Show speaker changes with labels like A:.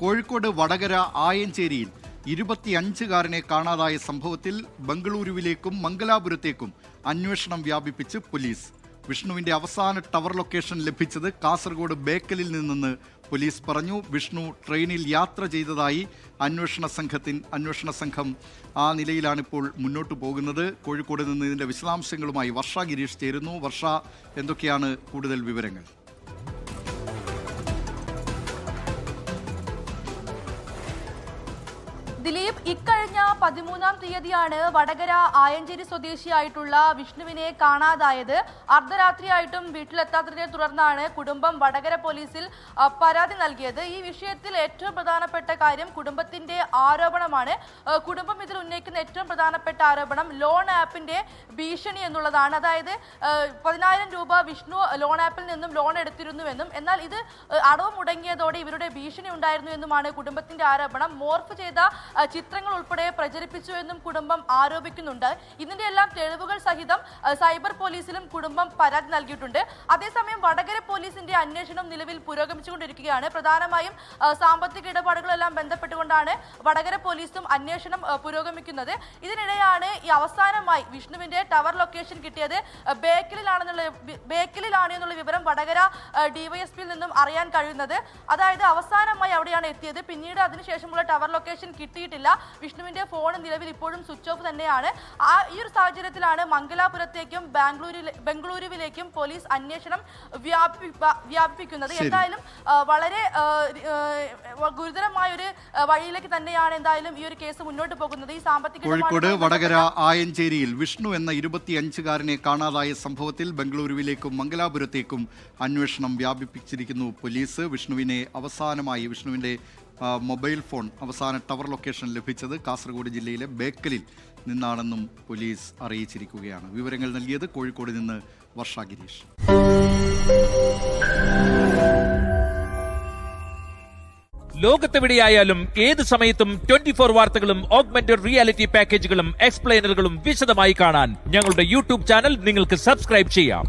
A: കോഴിക്കോട് വടകര ആയഞ്ചേരിയിൽ 25-കാരനെ കാണാതായ സംഭവത്തിൽ ബംഗളൂരുവിലേക്കും മംഗലാപുരത്തേക്കും അന്വേഷണം വ്യാപിപ്പിച്ച് പോലീസ്. വിഷ്ണുവിന്റെ അവസാന ടവർ ലൊക്കേഷൻ ലഭിച്ചത് കാസർഗോഡ് ബേക്കലിൽ നിന്നെന്ന് പോലീസ് പറഞ്ഞു. വിഷ്ണു ട്രെയിനിൽ യാത്ര ചെയ്തതായി അന്വേഷണ സംഘം ആ നിലയിലാണിപ്പോൾ മുന്നോട്ട് പോകുന്നത്. കോഴിക്കോട് നിന്ന് ഇതിന്റെ വിശദാംശങ്ങളുമായി വർഷ ഗിരീഷ് ചേരുന്നു. വർഷ, എന്തൊക്കെയാണ് കൂടുതൽ വിവരങ്ങൾ?
B: ദിലീപ്, ഇക്കഴിഞ്ഞ 13-ാം തീയതിയാണ് വടകര ആയഞ്ചേരി സ്വദേശിയായിട്ടുള്ള വിഷ്ണുവിനെ കാണാതായത്. അർദ്ധരാത്രിയായിട്ടും വീട്ടിലെത്താത്തതിനെ തുടർന്നാണ് കുടുംബം വടകര പോലീസിൽ പരാതി നൽകിയത്. ഈ വിഷയത്തിൽ ഏറ്റവും പ്രധാനപ്പെട്ട കാര്യം കുടുംബത്തിന്റെ ആരോപണമാണ്. കുടുംബം ഇതിൽ ഉന്നയിക്കുന്ന ഏറ്റവും പ്രധാനപ്പെട്ട ആരോപണം ലോൺ ആപ്പിന്റെ ഭീഷണി എന്നുള്ളതാണ്. അതായത് 10,000 രൂപ വിഷ്ണു ലോൺ ആപ്പിൽ നിന്നും ലോൺ എടുത്തിരുന്നുവെന്നും എന്നാൽ ഇത് അടവ് മുടങ്ങിയതോടെ ഇവരുടെ ഭീഷണി ഉണ്ടായിരുന്നു എന്നുമാണ് കുടുംബത്തിന്റെ ആരോപണം. മോർഫ് ചെയ്ത ചിത്രങ്ങൾ ഉൾപ്പെടെ പ്രചരിപ്പിച്ചു എന്നും കുടുംബം ആരോപിക്കുന്നുണ്ട്. ഇതിന്റെ എല്ലാം തെളിവുകൾ സഹിതം സൈബർ പോലീസിലും കുടുംബം പരാതി നൽകിയിട്ടുണ്ട്. അതേസമയം വടകര പോലീസിന്റെ അന്വേഷണം നിലവിൽ പുരോഗമിച്ചുകൊണ്ടിരിക്കുകയാണ്. പ്രധാനമായും സാമ്പത്തിക ഇടപാടുകളെല്ലാം ബന്ധപ്പെട്ടുകൊണ്ടാണ് വടകര പോലീസും അന്വേഷണം പുരോഗമിക്കുന്നത്. ഇതിനിടെയാണ് ഈ അവസാനമായി വിഷ്ണുവിന്റെ ടവർ ലൊക്കേഷൻ കിട്ടിയത് ബേക്കലിലാണ് എന്നുള്ള വിവരം വടകര ഡിവൈഎസ്പിയിൽ നിന്നും അറിയാൻ കഴിയുന്നത്. അതായത് അവസാനമായി അവിടെയാണ് എത്തിയത്. പിന്നീട് അതിനുശേഷമുള്ള ടവർ ലൊക്കേഷൻ കിട്ടിയിട്ടില്ല. വിഷ്ണുവിന്റെ ഫോൺ നിലവിൽ ഇപ്പോഴും സ്വിച്ച് ഓഫ് തന്നെയാണ്. ഈ ഒരു സാഹചര്യത്തിലാണ് മംഗലാപുരത്തേക്കും ബംഗളൂരുവിലേക്കും പോലീസ് അന്വേഷണം വ്യാപിപ്പിക്കുന്നത്. എന്തായാലും വളരെ ഗുരുതരമായ ഒരു വഴിയിലേക്ക് തന്നെയാണ് എന്തായാലും ഈ ഒരു കേസ് മുന്നോട്ട് പോകുന്നത്. ഈ സാമ്പത്തിക
A: കോഴിക്കോട് വടകര ആയഞ്ചേരിയിൽ വിഷ്ണു എന്ന 25-കാരനെ കാണാതായ സംഭവത്തിൽ ബംഗളൂരുവിലേക്കും മംഗലാപുരത്തേക്കും അന്വേഷണം വ്യാപിപ്പിച്ചിരിക്കുന്നു പോലീസ്. വിഷ്ണുവിന്റെ മൊബൈൽ ഫോൺ അവസാന ടവർ ലൊക്കേഷൻ ലഭിച്ചത് കാസർഗോഡ് ജില്ലയിലെ ബേക്കലിൽ നിന്നാണെന്നും പോലീസ് അറിയിച്ചിരിക്കുകയാണ്. വിവരങ്ങൾ നൽകിയത് കോഴിക്കോട് നിന്ന് വർഷ ഗിരീഷ്.
C: ലോകത്തെവിടെയായാലും ഏത് സമയത്തും 24 വാർത്തകളും ഓഗ്മെന്റഡ് റിയാലിറ്റി പാക്കേജുകളും എക്സ്പ്ലെയിനറുകളും വിശദമായി കാണാൻ ഞങ്ങളുടെ യൂട്യൂബ് ചാനൽ നിങ്ങൾക്ക് സബ്സ്ക്രൈബ് ചെയ്യാം.